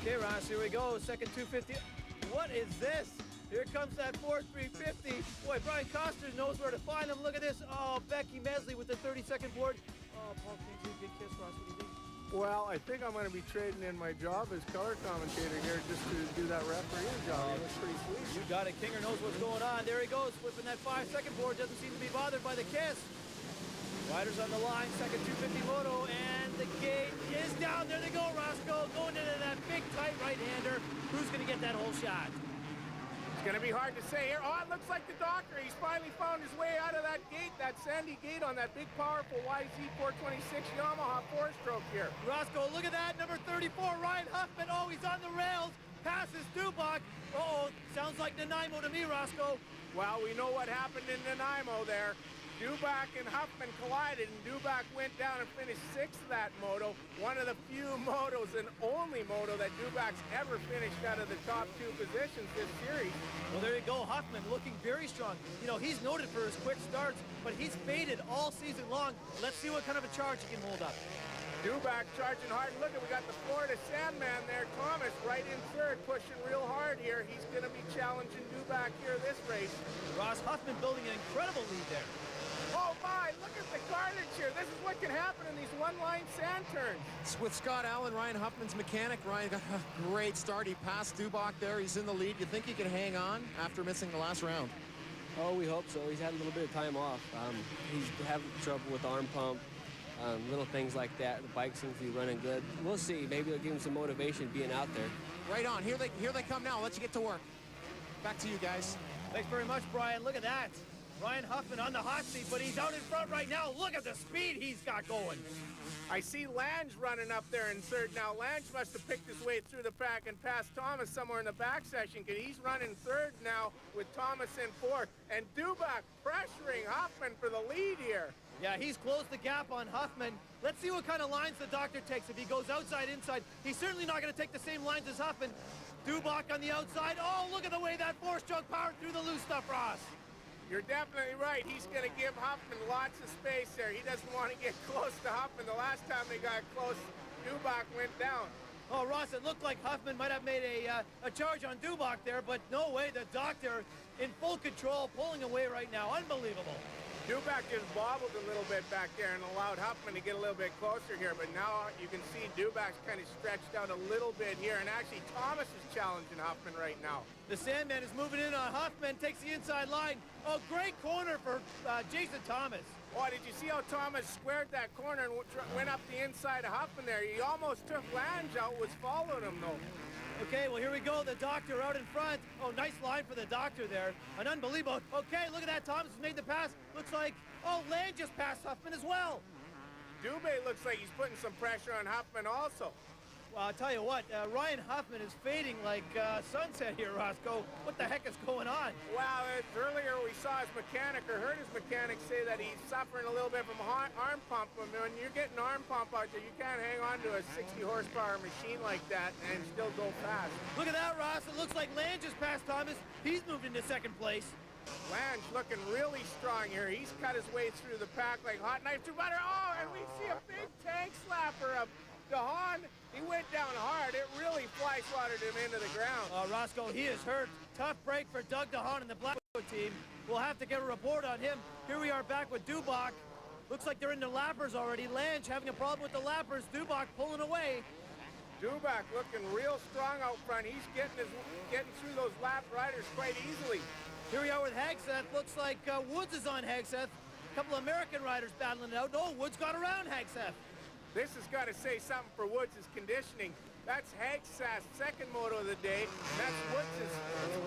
Okay, Ross, here we go. Second 250. What is this? Here comes that Ford 350. Boy, Brian Costner knows where to find them. Look at this. Oh, Becky Mesley with the 30-second board. Oh, Paul Kingsley, big kiss, Ross. What do you think? Well, I think I'm going to be trading in my job as color commentator here just to do that refereeing job. It looks pretty sweet. You got it. Kinger knows what's going on. There he goes, flipping that 5-second board. Doesn't seem to be bothered by the kiss. Riders on the line, second 250 moto, and the gate is down. There they go, Roscoe, going into that big, tight right-hander. Who's going to get that whole shot? It's going to be hard to say here. Oh, it looks like the doctor. He's finally found his way out of that gate, that sandy gate on that big, powerful YZ426 Yamaha 4-stroke here. Roscoe, look at that, number 34, Ryan Huffman. Oh, he's on the rails, passes Dubach. Uh-oh, sounds like Nanaimo to me, Roscoe. Well, we know what happened in Nanaimo there. Dubach and Huffman collided, and Dubach went down and finished 6th that moto. One of the few motos and only moto that Dubach's ever finished out of the top 2 positions this series. Well, there you go, Huffman looking very strong. You know, he's noted for his quick starts, but he's faded all season long. Let's see what kind of a charge he can hold up. Dubach charging hard. Look, we got the Florida Sandman there, Thomas, right in 3rd, pushing real hard here. He's going to be challenging Dubach here this race. Ross Huffman building an incredible lead there. Oh my, look at the carnage here. This is what can happen in these one-line sand turns. It's with Scott Allen, Ryan Huffman's mechanic. Ryan got a great start. He passed Dubach there. He's in the lead. You think he can hang on after missing the last round? Oh, we hope so. He's had a little bit of time off. He's having trouble with arm pump, little things like that. The bike seems to be running good. We'll see. Maybe it'll give him some motivation being out there. Right on. Here they come now. I'll let you get to work. Back to you guys. Thanks very much, Brian. Look at that. Ryan Huffman on the hot seat, but he's out in front right now. Look at the speed he's got going. I see Lange running up there in 3rd now. Lange must have picked his way through the pack and passed Thomas somewhere in the back section, because he's running 3rd now with Thomas in 4th. And Dubach pressuring Huffman for the lead here. Yeah, he's closed the gap on Huffman. Let's see what kind of lines the doctor takes. If he goes outside, inside, he's certainly not going to take the same lines as Huffman. Dubach on the outside. Oh, look at the way that 4-stroke powered through the loose stuff, Ross. You're definitely right. He's going to give Huffman lots of space there. He doesn't want to get close to Huffman. The last time they got close, Dubach went down. Oh, Ross, it looked like Huffman might have made a charge on Dubach there, but no way. The doctor in full control, pulling away right now. Unbelievable. Dubach just bobbled a little bit back there and allowed Huffman to get a little bit closer here, but now you can see Dubach's kind of stretched out a little bit here, and actually Thomas is challenging Huffman right now. The Sandman is moving in on Huffman, takes the inside line. Oh, great corner for Jason Thomas. Oh, did you see how Thomas squared that corner and went up the inside of Huffman there? He almost took Lange out, was following him though. Okay, well, here we go. The doctor out in front. Oh, nice line for the doctor there. An unbelievable. Okay, look at that. Thomas has made the pass. Looks like, oh, Lange just passed Huffman as well. Dubé looks like he's putting some pressure on Huffman also. Well, I'll tell you what, Ryan Huffman is fading like sunset here, Roscoe. What the heck is going on? Well, earlier we saw his mechanic, or heard his mechanic say that he's suffering a little bit from arm pump. I mean, when you're getting arm pump out there, you can't hang on to a 60 horsepower machine like that and still go fast. Look at that, Ross. It looks like Lange just passed Thomas. He's moved into 2nd place. Lange looking really strong here. He's cut his way through the pack like hot knife through butter. Oh, and we see a big tank slapper of DeHaan. He went down hard. It really fly swatted him into the ground. Roscoe, he is hurt. Tough break for Doug DeHaan and the Blackwood team. We'll have to get a report on him. Here we are back with Dubach. Looks like they're in the lappers already. Lange having a problem with the lappers. Dubach pulling away. Dubach looking real strong out front. He's getting through those lap riders quite easily. Here we are with Hagseth. Looks like Woods is on Hagseth. A couple American riders battling it out. No, Woods got around Hagseth. This has got to say something for Woods' conditioning. That's Hagseth's 2nd moto of the day. That's Woods'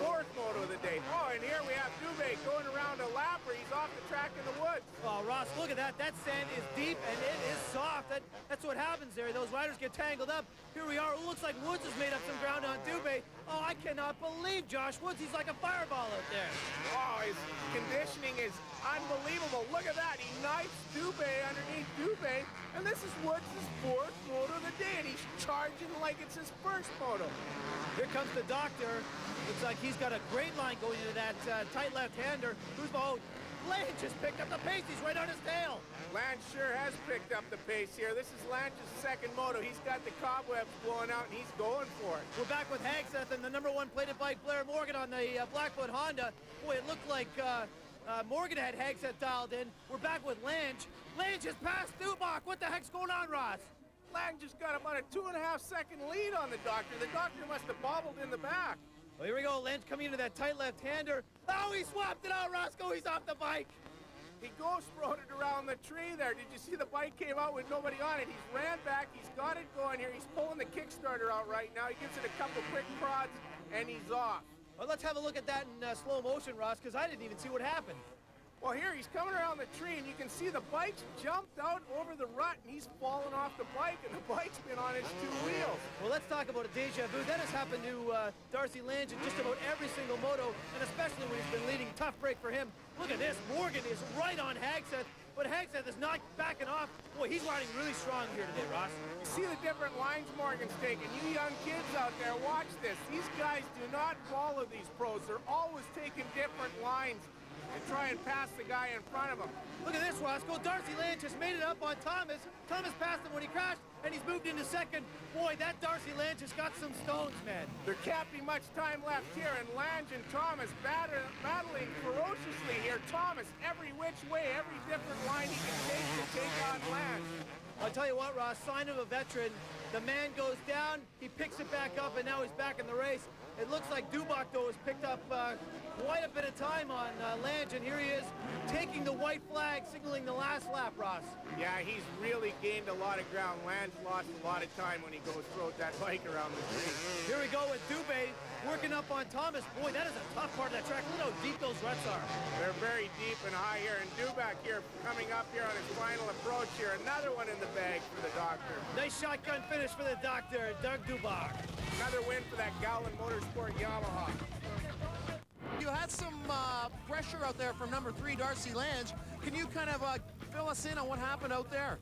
4th moto of the day. Oh, and here we have Dubé going around a lapper. He's off the track in the woods. Oh, Ross, look at that. That sand is deep and it is soft. That's what happens there. Those riders get tangled up. Here we are. It looks like Woods has made up some ground on Dubé. Oh, I cannot believe Josh Woods. He's like a fireball out there. Oh, his conditioning is unbelievable. Look at that. He knifes Dubé underneath Dubé. And this is Woods' 4th moto of the day, and he's charging like it's his 1st moto. Here comes the doctor. Looks like he's got a great line going into that tight left-hander. Oh, Lange just picked up the pace. He's right on his tail. Lance sure has picked up the pace here. This is Lance's second moto. He's got the cobwebs blowing out, and he's going for it. We're back with Hagseth and the #1 plated bike, Blair Morgan, on the Blackfoot Honda. Boy, it looked like Morgan had Hagseth dialed in. We're back with Lange. Lange has passed Dubach. What the heck's going on, Ross? Lang just got about a 2.5-second lead on the doctor. The doctor must have bobbled in the back. Well, here we go. Lange coming into that tight left-hander. Oh, he swapped it out, Roscoe. He's off the bike. He ghost rode it around the tree there. Did you see the bike came out with nobody on it? He's ran back. He's got it going here. He's pulling the Kickstarter out right now. He gives it a couple quick prods, and he's off. Well, let's have a look at that in slow motion, Ross, because I didn't even see what happened. Well, here, he's coming around the tree, and you can see the bike's jumped out over the rut, and he's fallen off the bike, and the bike's been on its two wheels. Well, let's talk about a deja vu. That has happened to Darcy Lange in just about every single moto, and especially when he's been leading. Tough break for him. Look at this. Morgan is right on Hagseth, but Hagseth is not backing off. Boy, he's riding really strong here today, Ross. You see the different lines Morgan's taking. You young kids out there, watch this. These guys do not follow these pros. They're always taking different lines and try and pass the guy in front of him. Look at this, Roscoe. Darcy Lange has made it up on Thomas. Thomas passed him when he crashed, and he's moved into second. Boy, that Darcy Lange has got some stones, man. There can't be much time left here, and Lange and Thomas battling ferociously here. Thomas, every which way, every different line he can take to take on Lange. I'll tell you what, Ross, sign of a veteran. The man goes down, he picks it back up, and now he's back in the race. It looks like Dubach, though, has picked up quite a bit of time on Lange, and here he is taking the white flag, signaling the last lap, Ross. Yeah, he's really gained a lot of ground. Lange lost a lot of time when he rode that bike around the tree. Here we go with Dubé working up on Thomas. Boy, that is a tough part of that track. Look how deep those ruts are. They're very deep and high here, and Dubach here coming up here on his final approach here. Another one in the bag for the doctor. Nice shotgun finish for the doctor, Doug Dubach. Another win for that Gowland Motorsport Yamaha. You had some pressure out there from #3, Darcy Lange. Can you kind of fill us in on what happened out there?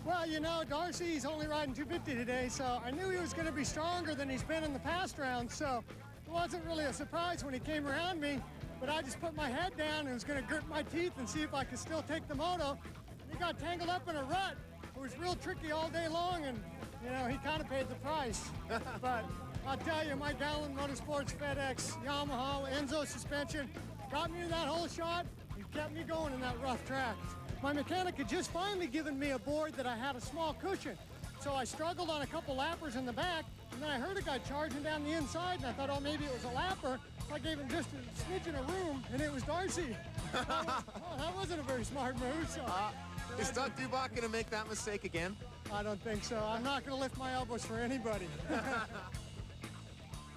Well, you know, Darcy's only riding 250 today, so I knew he was going to be stronger than he's been in the past rounds, so it wasn't really a surprise when he came around me, but I just put my head down and was going to grit my teeth and see if I could still take the moto. He got tangled up in a rut. It was real tricky all day long, and, you know, he kind of paid the price. But I'll tell you, my Gowland Motorsports FedEx Yamaha Enzo suspension got me in that whole shot and kept me going in that rough track. My mechanic had just finally given me a board that I had a small cushion. So I struggled on a couple lappers in the back, and then I heard a guy charging down the inside, and I thought, oh, maybe it was a lapper. So I gave him just a smidgen of room, and it was Darcy. That wasn't a very smart move. So Is Doug Dubach going to make that mistake again? I don't think so. I'm not going to lift my elbows for anybody.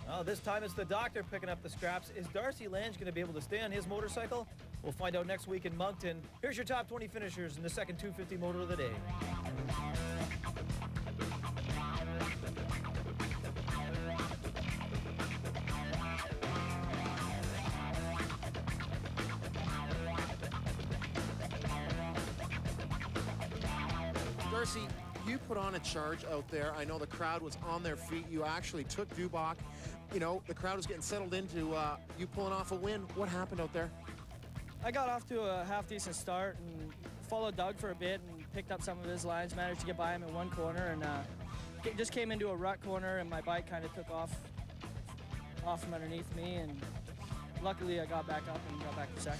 Well, this time it's the doctor picking up the scraps. Is Darcy Lange going to be able to stay on his motorcycle? We'll find out next week in Moncton. Here's your top 20 finishers in the second 250 moto of the day. Darcy, you put on a charge out there. I know the crowd was on their feet. You actually took Dubach. You know, the crowd was getting settled into you pulling off a win. What happened out there? I got off to a half-decent start and followed Doug for a bit and picked up some of his lines, managed to get by him in one corner, and just came into a rut corner, and my bike kind of took off from underneath me, and luckily I got back up and got back to second.